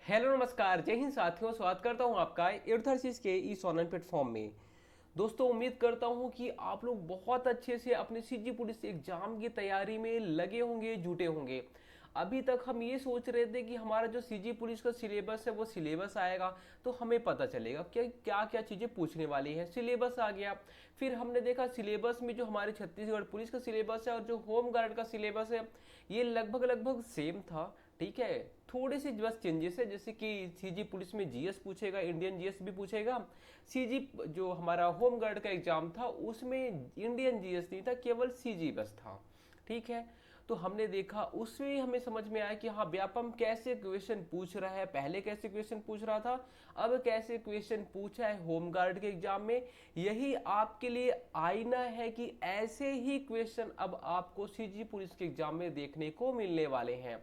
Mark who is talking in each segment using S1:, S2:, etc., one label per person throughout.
S1: Hello नमस्कार, जय हिंद साथियों। स्वागत करता हूं आपका एर्थरसिस के इस ऑनलाइन प्लेटफॉर्म में। दोस्तों, उम्मीद करता हूं कि आप लोग बहुत अच्छे से अपने सीजी पुलिस एग्जाम की तैयारी में लगे होंगे, जुटे होंगे। अभी तक हम ये सोच रहे थे कि हमारा जो सीजी पुलिस का सिलेबस है वो सिलेबस आएगा तो हमें पता चलेगा कि क्या क्या चीज़ें पूछने वाली हैं। सिलेबस आ गया, फिर हमने देखा सिलेबस में जो हमारे छत्तीसगढ़ पुलिस का सिलेबस है और जो होम गार्ड का सिलेबस है ये लगभग लगभग सेम था। ठीक है, थोड़ी सी बस चेंजेस है, जैसे कि सीजी पुलिस में जीएस पूछेगा, इंडियन जीएस भी पूछेगा। सीजी जो हमारा होम गार्ड का एग्जाम था उसमें इंडियन जीएस नहीं था, केवल सीजी बस था। ठीक है, तो हमने देखा उसमें हमें समझ में आया कि हाँ, व्यापम कैसे क्वेश्चन पूछ रहा है, पहले कैसे क्वेश्चन पूछ रहा था, अब कैसे क्वेश्चन पूछा है होम गार्ड के एग्जाम में। यही आपके लिए आईना है कि ऐसे ही क्वेश्चन अब आपको सीजी पुलिस के एग्जाम में देखने को मिलने वाले हैं।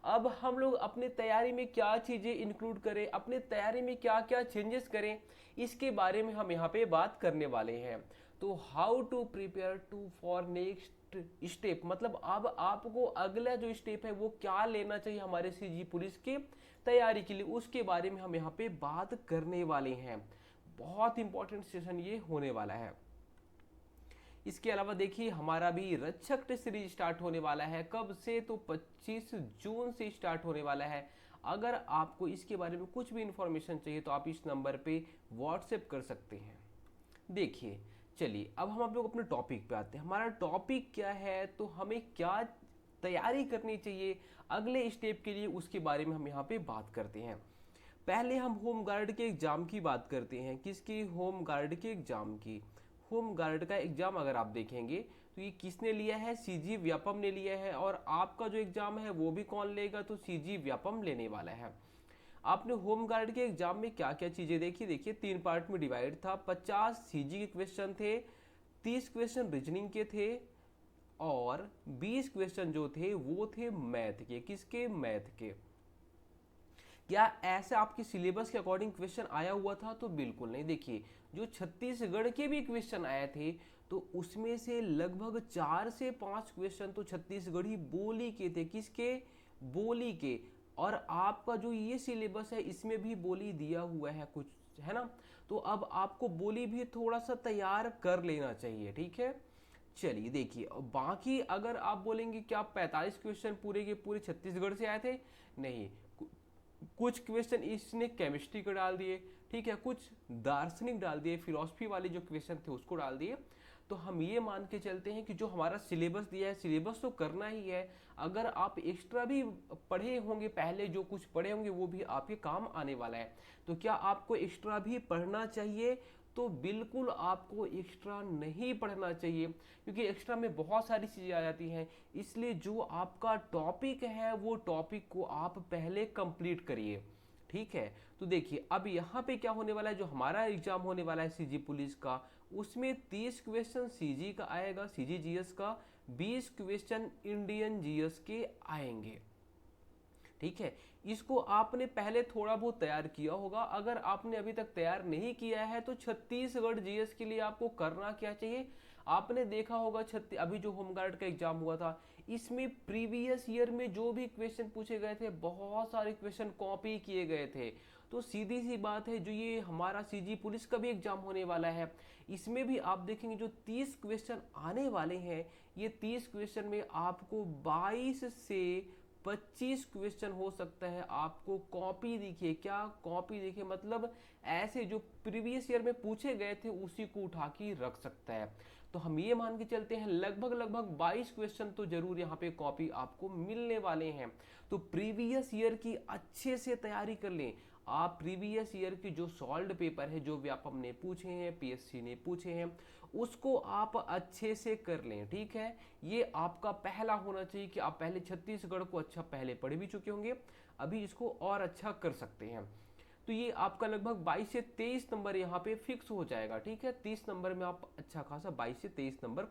S1: अब हम लोग अपनी तैयारी में क्या चीज़ें इंक्लूड करें, अपनी तैयारी में क्या क्या चेंजेस करें, इसके बारे में हम यहाँ पे बात करने वाले हैं। तो how to prepare to for next step, मतलब अब आपको अगला जो स्टेप है वो क्या लेना चाहिए हमारे सीजी पुलिस के तैयारी के लिए, उसके बारे में हम यहाँ पे बात करने वाले हैं। बहुत इंपॉर्टेंट सेशन ये होने वाला है। इसके अलावा देखिए, हमारा भी रक्षक टेस्ट सीरीज स्टार्ट होने वाला है। कब से? तो 25 जून से स्टार्ट होने वाला है। अगर आपको इसके बारे में कुछ भी इंफॉर्मेशन चाहिए तो आप इस नंबर पे व्हाट्सएप कर सकते हैं। देखिए, चलिए अब हम लोग अपने टॉपिक पे आते हैं। हमारा टॉपिक क्या है, तो हमें क्या तैयारी करनी चाहिए अगले स्टेप के लिए, उसके बारे में हम यहाँ पे बात करते हैं। पहले हम होम गार्ड के एग्जाम की बात करते हैं। किसकी? होम गार्ड के एग्जाम की। होम गार्ड का एग्जाम अगर आप देखेंगे तो ये किसने लिया है? सीजी व्यापम ने लिया है। और आपका जो एग्जाम है वो भी कौन लेगा? तो सीजी व्यापम लेने वाला है। आपने होम गार्ड के एग्जाम में क्या क्या चीजें देखी? देखिए, 3 पार्ट में डिवाइड था। 50 सीजी के क्वेश्चन थे, 30 क्वेश्चन रीजनिंग के थे, और 20 क्वेश्चन जो थे वो थे मैथ के। किसके? मैथ के। क्या ऐसा आपके सिलेबस के अकॉर्डिंग क्वेश्चन आया हुआ था? तो बिल्कुल नहीं। देखिए, जो छत्तीसगढ़ के भी क्वेश्चन आए थे तो उसमें से लगभग 4 से 5 क्वेश्चन तो छत्तीसगढ़ी बोली के थे। किसके? बोली के। और आपका जो ये सिलेबस है इसमें भी बोली दिया हुआ है कुछ, है ना? तो अब आपको बोली भी थोड़ा सा तैयार कर लेना चाहिए। ठीक है, चलिए देखिए, बाकी अगर आप बोलेंगे क्या 45 क्वेश्चन पूरे के पूरे छत्तीसगढ़ से आए थे? नहीं, कुछ क्वेश्चन इसने केमिस्ट्री को डाल दिए, ठीक है, कुछ दार्शनिक डाल दिए, फिलोसफी वाले जो क्वेश्चन थे उसको डाल दिए। तो हम ये मान के चलते हैं कि जो हमारा सिलेबस दिया है, सिलेबस तो करना ही है। अगर आप एक्स्ट्रा भी पढ़े होंगे, पहले जो कुछ पढ़े होंगे वो भी आपके काम आने वाला है। तो क्या आपको एक्स्ट्रा भी पढ़ना चाहिए? तो बिल्कुल आपको एक्स्ट्रा नहीं पढ़ना चाहिए, क्योंकि एक्स्ट्रा में बहुत सारी चीज़ें आ जाती हैं। इसलिए जो आपका टॉपिक है वो टॉपिक को आप पहले कंप्लीट करिए। ठीक है, तो देखिए अब यहाँ पे क्या होने वाला है, जो हमारा एग्जाम होने वाला है सीजी पुलिस का, उसमें 30 क्वेश्चन सीजी का आएगा, सीजी जीएस का। 20 क्वेश्चन इंडियन जीएस के आएंगे। ठीक है, इसको आपने पहले थोड़ा बहुत तैयार किया होगा। अगर आपने अभी तक तैयार नहीं किया है तो छत्तीसगढ़ जीएस के लिए आपको करना क्या चाहिए? आपने देखा होगा अभी जो होमगार्ड का एग्जाम हुआ था, इसमें प्रीवियस ईयर में जो भी क्वेश्चन पूछे गए थे, बहुत सारे क्वेश्चन कॉपी किए गए थे। तो सीधी सी बात है, जो ये हमारा सीजी पुलिस का भी एग्जाम होने वाला है, इसमें भी आप देखेंगे जो 30 क्वेश्चन आने वाले हैं, ये 30 क्वेश्चन में आपको 22 से 25 क्वेश्चन हो सकता है आपको कॉपी दिखे। क्या कॉपी दिखे? मतलब ऐसे जो प्रीवियस ईयर में पूछे गए थे उसी को उठा के रख सकता है। तो हम ये मान के चलते हैं लगभग लगभग 22 क्वेश्चन तो जरूर यहाँ पे कॉपी आपको मिलने वाले हैं। तो प्रीवियस ईयर की अच्छे से तैयारी कर लें। आप प्रीवियस ईयर की जो सॉल्व पेपर है, जो व्यापम ने पूछे हैं, पीएससी ने पूछे हैं, उसको आप अच्छे से कर लें। ठीक है, ये आपका पहला होना चाहिए कि आप पहले छत्तीसगढ़ को अच्छा पहले पढ़ भी चुके होंगे, अभी इसको और अच्छा कर सकते हैं। तो ये आपका लगभग 22 से 23 नंबर यहाँ पे फिक्स हो जाएगा। ठीक है, 30 नंबर में आप अच्छा खासा 22 से 23 नंबर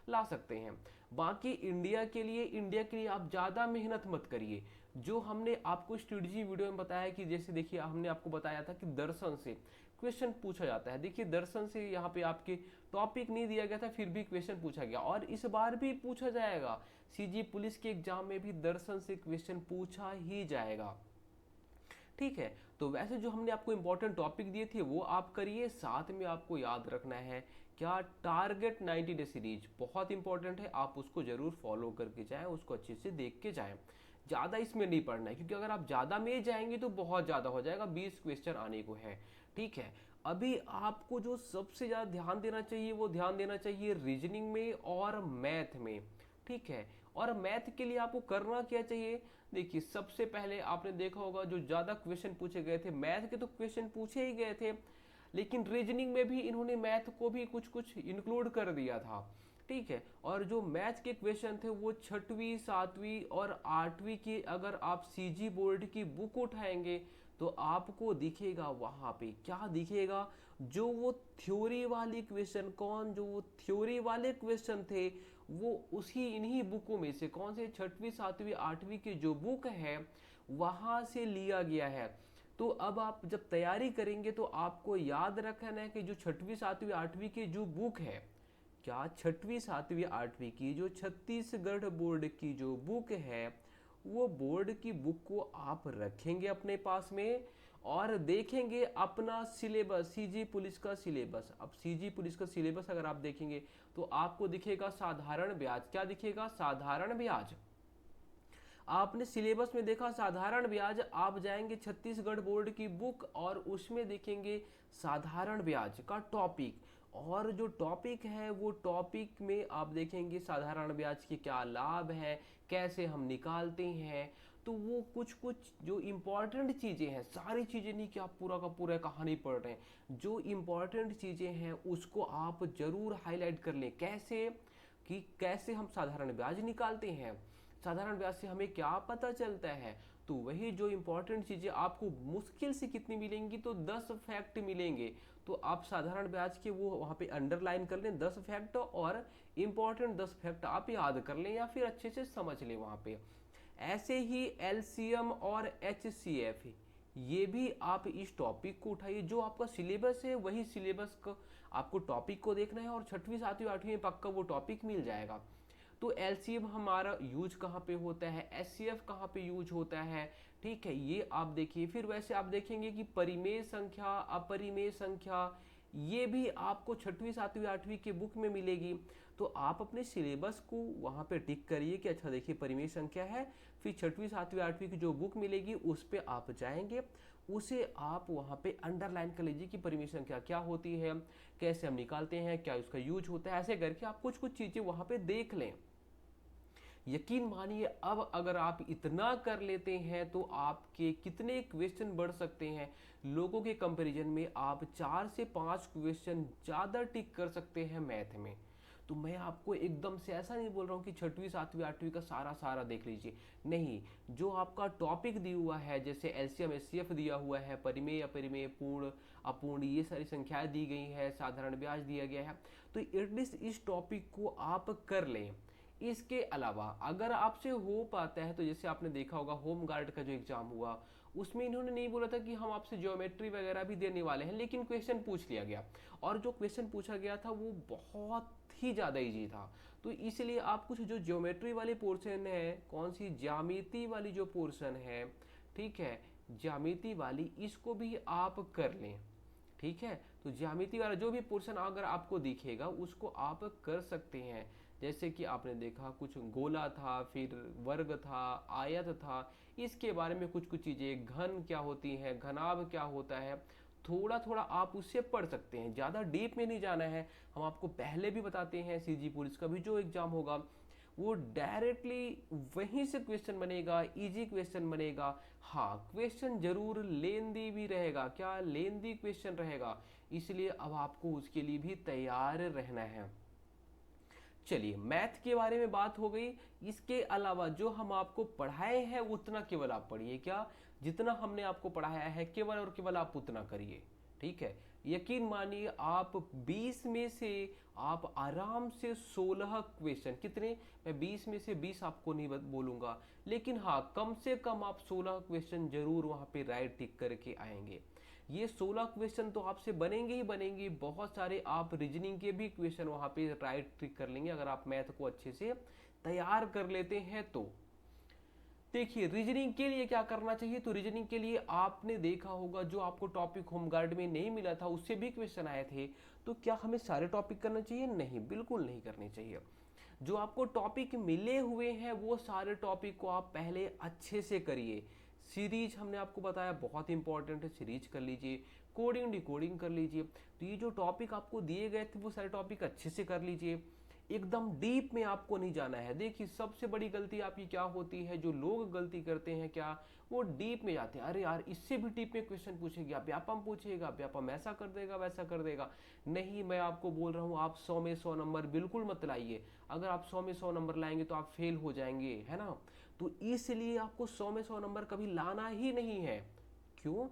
S1: ला सकते हैं। बाकी इंडिया के लिए आप ज़्यादा मेहनत मत करिए। जो हमने आपको स्ट्रेटजी वीडियो में बताया कि जैसे देखिए, हमने आपको बताया था कि दर्शन से क्वेश्चन पूछा जाता है। देखिए, दर्शन से यहाँ पे आपके टॉपिक नहीं दिया गया था, फिर भी क्वेश्चन पूछा गया, और इस बार भी पूछा जाएगा। सीजी पुलिस के एग्जाम में भी दर्शन से क्वेश्चन पूछा ही जाएगा। ठीक है। तो वैसे जो हमने आपको इंपॉर्टेंट टॉपिक दिए थे वो आप करिए, साथ में आपको याद रखना है क्या, टारगेट 90 डे सीरीज बहुत इंपॉर्टेंट है, आप उसको जरूर फॉलो करके जाएं, उसको अच्छे से देख के जाएं। ज़्यादा इसमें नहीं पढ़ना है, क्योंकि अगर आप ज़्यादा में जाएंगे तो बहुत ज़्यादा हो जाएगा, 20 क्वेश्चन आने को है। ठीक है। अभी आपको जो सबसे ज़्यादा ध्यान देना चाहिए वो ध्यान देना चाहिए रीजनिंग में और मैथ में। ठीक है। और मैथ के लिए आपको करना क्या चाहिए, देखिए सबसे पहले आपने देखा होगा जो ज़्यादा क्वेश्चन पूछे गए थे, मैथ के तो क्वेश्चन पूछे ही गए थे, लेकिन रीजनिंग में भी इन्होंने मैथ को भी कुछ कुछ इंक्लूड कर दिया था। ठीक है। और जो मैथ के क्वेश्चन थे वो छठवीं, सातवीं और आठवीं की अगर आप सीजी बोर्ड की बुक उठाएंगे तो आपको दिखेगा वहां पे क्या दिखेगा, जो वो थ्योरी वाली क्वेश्चन, कौन जो वो थ्योरी वाले क्वेश्चन थे वो उसी इन्हीं बुकों में से, कौन से, छठवीं, सातवीं, आठवीं की जो बुक है वहां से लिया गया है। तो अब आप जब तैयारी करेंगे तो आपको याद रखना है कि जो छठवीं, सातवीं, आठवीं की जो बुक है, क्या छठवीं, सातवीं, आठवीं की जो छत्तीसगढ़ बोर्ड की जो बुक है, वो बोर्ड की बुक को आप रखेंगे अपने पास में और देखेंगे अपना सिलेबस, सीजी पुलिस का सिलेबस। अब सीजी पुलिस का सिलेबस अगर आप देखेंगे तो आपको दिखेगा साधारण ब्याज, क्या दिखेगा, साधारण ब्याज। आपने सिलेबस में देखा साधारण ब्याज, आप जाएंगे छत्तीसगढ़ बोर्ड की बुक और उसमें देखेंगे साधारण ब्याज का टॉपिक, और जो टॉपिक है वो टॉपिक में आप देखेंगे साधारण ब्याज के क्या लाभ है, कैसे हम निकालते हैं। तो वो कुछ कुछ जो इम्पोर्टेंट चीज़ें हैं, सारी चीज़ें नहीं कि आप पूरा का पूरा कहानी पढ़ रहे हैं, जो इम्पोर्टेंट चीज़ें हैं उसको आप जरूर हाईलाइट कर लें। कैसे, कि कैसे हम साधारण ब्याज निकालते हैं, साधारण ब्याज से हमें क्या पता चलता है। तो वही जो इंपॉर्टेंट चीजें आपको मुश्किल से कितनी मिलेंगी, तो 10 फैक्ट मिलेंगे। तो आप साधारण ब्याज के वो वहां पे अंडरलाइन कर लें 10 फैक्ट, और इंपॉर्टेंट 10 फैक्ट आप याद कर लें या फिर अच्छे से समझ लें वहां पे। ऐसे ही एलसीएम और एचसीएफ, ये भी आप इस टॉपिक को उठाइए, जो आपका सिलेबस है वही सिलेबस का आपको टॉपिक को देखना है, और छठवीं, सातवीं, आठवीं में पक्का वो टॉपिक मिल जाएगा। तो एलसीएम हमारा यूज कहाँ पे होता है, एचसीएफ कहाँ पे यूज होता है, ठीक है, ये आप देखिए। फिर वैसे आप देखेंगे कि परिमेय संख्या, अपरिमेय संख्या, ये भी आपको छठवीं, सातवीं, आठवीं के बुक में मिलेगी। तो आप अपने सिलेबस को वहाँ पे टिक करिए कि अच्छा देखिए परिमेय संख्या है, फिर छठवीं, सातवीं, आठवीं की जो बुक मिलेगी उस पर आप जाएंगे, उसे आप वहाँ पे अंडरलाइन कर लीजिए कि परिमेय संख्या क्या होती है, कैसे हम निकालते हैं, क्या उसका यूज होता है। ऐसे करके आप कुछ कुछ चीज़ें वहाँ पे देख लें। यकीन मानिए अब अगर आप इतना कर लेते हैं तो आपके कितने क्वेश्चन बढ़ सकते हैं, लोगों के कंपैरिजन में आप 4 से 5 क्वेश्चन ज़्यादा टिक कर सकते हैं मैथ में। तो मैं आपको एकदम से ऐसा नहीं बोल रहा हूँ कि छठवीं, सातवीं, आठवीं का सारा सारा देख लीजिए, नहीं, जो आपका टॉपिक दिया हुआ है, जैसे एलसीएम, एचसीएफ दिया हुआ है, परिमेय, अपरिमेय, पूर्ण, अपूर्ण, ये सारी संख्याएं दी गई है, साधारण ब्याज दिया गया है, तो एटलीस्ट इस टॉपिक को आप कर लें। इसके अलावा अगर आपसे हो पाता है तो जैसे आपने देखा होगा होम गार्ड का जो एग्जाम हुआ उसमें इन्होंने नहीं बोला था कि हम आपसे ज्योमेट्री वगैरह भी देने वाले हैं, लेकिन क्वेश्चन पूछ लिया गया, और जो क्वेश्चन पूछा गया था वो बहुत ही ज़्यादा इजी था। तो इसलिए आप कुछ जो ज्योमेट्री वाली पोर्शन है, कौन सी, ज्यामिति वाली जो पोर्शन है, ठीक है, ज्यामिति वाली, इसको भी आप कर लें। ठीक है। तो ज्यामिति वाला जो भी पोर्शन अगर आपको दिखेगा उसको आप कर सकते हैं। जैसे कि आपने देखा कुछ गोला था, फिर वर्ग था, आयत था, इसके बारे में कुछ कुछ चीज़ें, घन क्या होती हैं, घनाभ क्या होता है, थोड़ा थोड़ा आप उससे पढ़ सकते हैं, ज़्यादा डीप में नहीं जाना है। हम आपको पहले भी बताते हैं सीजी पुलिस का भी जो एग्जाम होगा वो डायरेक्टली वहीं से क्वेश्चन बनेगा, इजी क्वेश्चन बनेगा। हाँ, क्वेश्चन जरूर लेंदी भी रहेगा, क्या, लेंदी क्वेश्चन रहेगा, इसलिए अब आपको उसके लिए भी तैयार रहना है। चलिए, मैथ के बारे में बात हो गई। इसके अलावा जो हम आपको पढ़ाए हैं उतना केवल आप पढ़िए, क्या, जितना हमने आपको पढ़ाया है केवल और केवल आप उतना करिए। ठीक है। यकीन मानिए आप 20 में से आप आराम से 16 क्वेश्चन, कितने, मैं 20 में से 20 आपको नहीं बोलूंगा, लेकिन हाँ कम से कम आप 16 क्वेश्चन जरूर वहां पे राइट टिक करके आएंगे। ये 16 क्वेश्चन तो आपसे बनेंगे ही बनेंगे, बहुत सारे आप रीजनिंग के भी क्वेश्चन वहां पे राइट ट्रिक कर लेंगे अगर आप मैथ को अच्छे से तैयार कर लेते हैं तो। देखिए रीजनिंग के लिए क्या करना चाहिए, तो रीजनिंग के लिए आपने देखा होगा जो आपको टॉपिक होमगार्ड में नहीं मिला था उससे भी क्वेश्चन आए थे। तो क्या हमें सारे टॉपिक करना चाहिए? नहीं, बिल्कुल नहीं करने चाहिए। जो आपको टॉपिक मिले हुए हैं वो सारे टॉपिक को आप पहले अच्छे से करिए। सीरीज हमने आपको बताया बहुत इंपॉर्टेंट है, सीरीज कर लीजिए, कोडिंग डिकोडिंग कर लीजिए। तो ये जो टॉपिक आपको दिए गए थे वो सारे टॉपिक अच्छे से कर लीजिए। एकदम डीप में आपको नहीं जाना है। देखिए सबसे बड़ी गलती आपकी क्या होती है, जो लोग गलती करते हैं क्या, वो डीप में जाते हैं। अरे यार इससे भी डीप में क्वेश्चन पूछेगा, व्यापम पूछेगा, व्यापम ऐसा कर देगा वैसा कर देगा। नहीं, मैं आपको बोल रहा हूँ आप 100 में 100 नंबर बिल्कुल मत लाइए। अगर आप 100 में 100 नंबर लाएंगे तो आप फेल हो जाएंगे, है ना। तो इसलिए आपको 100 में 100 नंबर कभी लाना ही नहीं है। क्यों?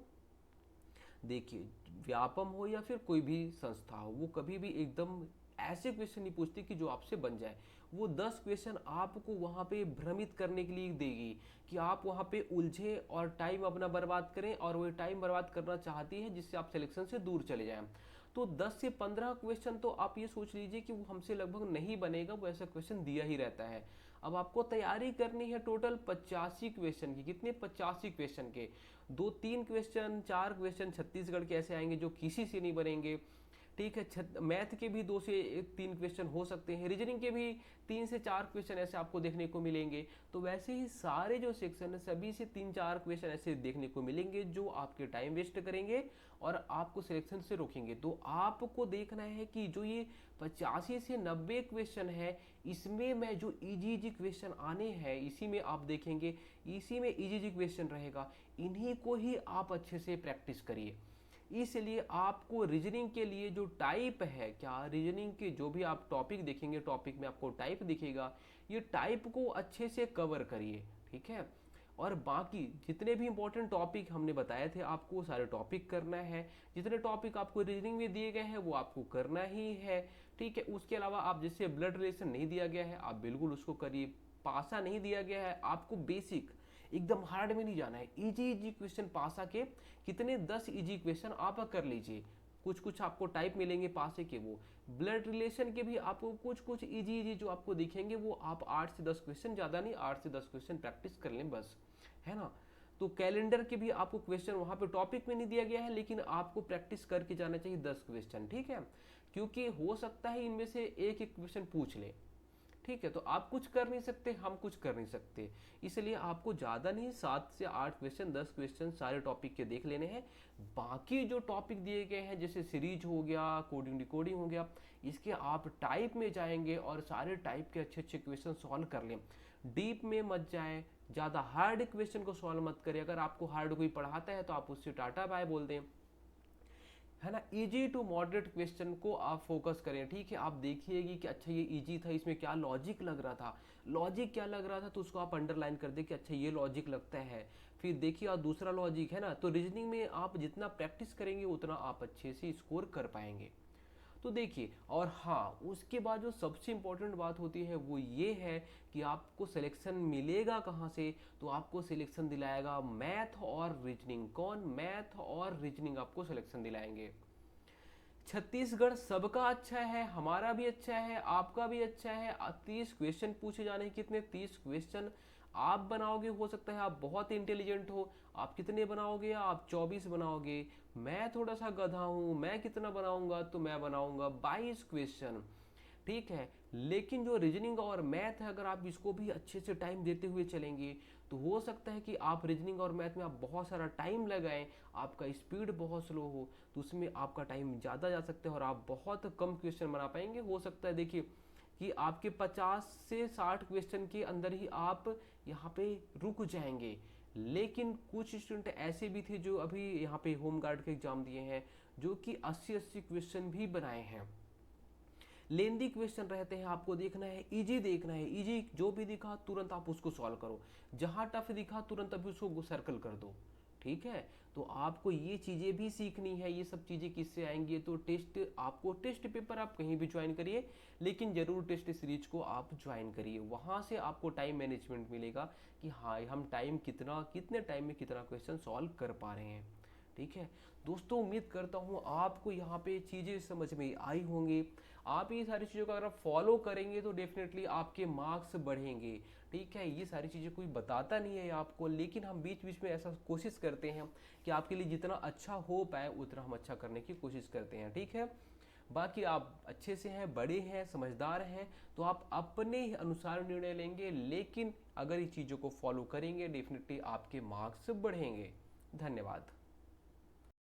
S1: देखिए व्यापम हो या फिर कोई भी संस्था हो, वो कभी भी एकदम ऐसे क्वेश्चन नहीं पूछती कि जो आपसे बन जाए। वो 10 क्वेश्चन आपको वहाँ पे भ्रमित करने के लिए देगी कि आप वहाँ पे उलझे और टाइम अपना बर्बाद करें, और वो टाइम बर्बाद करना चाहती है जिससे आप सिलेक्शन से दूर चले जाएं। तो 10 से 15 क्वेश्चन तो आप ये सोच लीजिए कि वो हमसे लगभग नहीं बनेगा, वो ऐसा क्वेश्चन दिया ही रहता है। अब आपको तैयारी करनी है टोटल 85 क्वेश्चन की। कितने? 85 क्वेश्चन के। 2-3 क्वेश्चन 4 क्वेश्चन छत्तीसगढ़ के ऐसे आएंगे जो किसी से नहीं बनेंगे। ठीक है, मैथ के भी 2 से 3 क्वेश्चन हो सकते हैं, रीजनिंग के भी 3 से 4 क्वेश्चन ऐसे आपको देखने को मिलेंगे। तो वैसे ही सारे जो सेक्शन है सभी से 3-4 क्वेश्चन ऐसे देखने को मिलेंगे जो आपके टाइम वेस्ट करेंगे और आपको सिलेक्शन से रोकेंगे। तो आपको देखना है कि जो ये 85 से 90 क्वेश्चन है, इसमें मैं जो इजी इजी क्वेश्चन आने हैं इसी में आप देखेंगे, इसी में इजी इजी क्वेश्चन रहेगा, इन्हीं को ही आप अच्छे से प्रैक्टिस करिए। इसलिए आपको रीजनिंग के लिए जो टाइप है, क्या रीजनिंग के जो भी आप टॉपिक देखेंगे, टॉपिक में आपको टाइप दिखेगा, ये टाइप को अच्छे से कवर करिए। ठीक है, और बाकी जितने भी इंपॉर्टेंट टॉपिक हमने बताए थे आपको सारे टॉपिक करना है। जितने टॉपिक आपको रीजनिंग में दिए गए हैं वो आपको करना ही है। ठीक है, उसके अलावा आप जैसे ब्लड रिलेशन नहीं दिया गया है आप बिल्कुल उसको करिए। पासा नहीं दिया गया है आपको, बेसिक एकदम हार्ड में नहीं जाना है, इजी इजी क्वेश्चन पासा के कितने 10 इजी क्वेश्चन आप कर लीजिए। कुछ कुछ आपको टाइप मिलेंगे पासे के, वो ब्लड रिलेशन के भी आपको कुछ कुछ इजी इजी जो आपको दिखेंगे वो आप 8 से 10 क्वेश्चन, ज़्यादा नहीं 8 से 10 क्वेश्चन प्रैक्टिस कर लें बस, है ना। तो कैलेंडर के भी आपको क्वेश्चन वहाँ पे टॉपिक में नहीं दिया गया है लेकिन आपको प्रैक्टिस करके जाना चाहिए 10 क्वेश्चन। ठीक है, क्योंकि हो सकता है इनमें से एक एक क्वेश्चन पूछ ले। ठीक है, तो आप कुछ कर नहीं सकते, हम कुछ कर नहीं सकते, इसलिए आपको ज़्यादा नहीं 7 से 8 क्वेश्चन 10 क्वेश्चन सारे टॉपिक के देख लेने हैं। बाकी जो टॉपिक दिए गए हैं जैसे सीरीज हो गया, कोडिंग डिकोडिंग हो गया, इसके आप टाइप में जाएंगे और सारे टाइप के अच्छे अच्छे क्वेश्चन सॉल्व कर लें। डीप में मत जाएं, ज़्यादा हार्ड क्वेश्चन को सॉल्व मत करें। अगर आपको हार्ड कोई पढ़ाता है तो आप उससे टाटा बाय बोल दें, है ना। इजी टू मॉडरेट क्वेश्चन को आप फोकस करें। ठीक है, आप देखिएगी कि अच्छा ये इजी था, इसमें क्या लॉजिक लग रहा था, लॉजिक क्या लग रहा था तो उसको आप अंडरलाइन कर दे कि अच्छा ये लॉजिक लगता है। फिर देखिए और दूसरा लॉजिक, है ना। तो रीजनिंग में आप जितना प्रैक्टिस करेंगे उतना आप अच्छे से स्कोर कर पाएंगे। तो देखिए, और हाँ उसके बाद जो सबसे इम्पोर्टेंट बात होती है वो ये है कि आपको सिलेक्शन मिलेगा कहाँ से, तो आपको सिलेक्शन दिलाएगा मैथ और रीजनिंग। कौन? मैथ और रीजनिंग आपको सिलेक्शन दिलाएंगे। छत्तीसगढ़ सबका अच्छा है, हमारा भी अच्छा है, आपका भी अच्छा है। 30 क्वेश्चन पूछे जाने हैं। कितने? 30 क्वेश्चन आप बनाओगे। हो सकता है आप बहुत इंटेलिजेंट हो, आप कितने बनाओगे? आप 24 बनाओगे। मैं थोड़ा सा गधा हूँ, मैं कितना बनाऊंगा? तो मैं बनाऊंगा 22 क्वेश्चन। ठीक है, लेकिन जो रीजनिंग और मैथ है अगर आप इसको भी अच्छे से टाइम देते हुए चलेंगे तो हो सकता है कि आप रीजनिंग और मैथ में आप बहुत सारा टाइम लगाएं, आपका स्पीड बहुत स्लो हो, तो उसमें आपका टाइम ज़्यादा जा सकता है और आप बहुत कम क्वेश्चन बना पाएंगे। हो सकता है देखिए कि आपके 50 से 60 क्वेश्चन के अंदर ही आप यहाँ पे रुक जाएंगे। लेकिन कुछ स्टूडेंट ऐसे भी थे जो अभी यहाँ पे होम गार्ड के एग्जाम दिए हैं जो कि 80-80 क्वेश्चन भी बनाए हैं। लेंदी क्वेश्चन रहते हैं, आपको देखना है इजी, देखना है इजी, जो भी दिखा तुरंत आप उसको सॉल्व करो, जहां टफ दिखा तुरंत अभी उसको सर्कल कर दो। ठीक है, तो आपको ये चीज़ें भी सीखनी है। ये सब चीज़ें किससे आएंगी? तो टेस्ट, आपको टेस्ट पेपर आप कहीं भी ज्वाइन करिए लेकिन ज़रूर टेस्ट सीरीज को आप ज्वाइन करिए, वहाँ से आपको टाइम मैनेजमेंट मिलेगा कि हाँ हम टाइम कितना, कितने टाइम में कितना क्वेश्चन सॉल्व कर पा रहे हैं। ठीक है दोस्तों, उम्मीद करता हूँ आपको यहाँ पे चीज़ें समझ में आई होंगी। आप ये सारी चीज़ों को अगर फॉलो करेंगे तो डेफिनेटली आपके मार्क्स बढ़ेंगे। ठीक है, ये सारी चीज़ें कोई बताता नहीं है आपको, लेकिन हम बीच बीच में ऐसा कोशिश करते हैं कि आपके लिए जितना अच्छा हो पाए उतना हम अच्छा करने की कोशिश करते हैं। ठीक है, बाकी आप अच्छे से हैं, बड़े हैं, समझदार हैं, तो आप अपने ही अनुसार निर्णय लेंगे, लेकिन अगर इस चीज़ों को फॉलो करेंगे डेफिनेटली आपके मार्क्स बढ़ेंगे। धन्यवाद।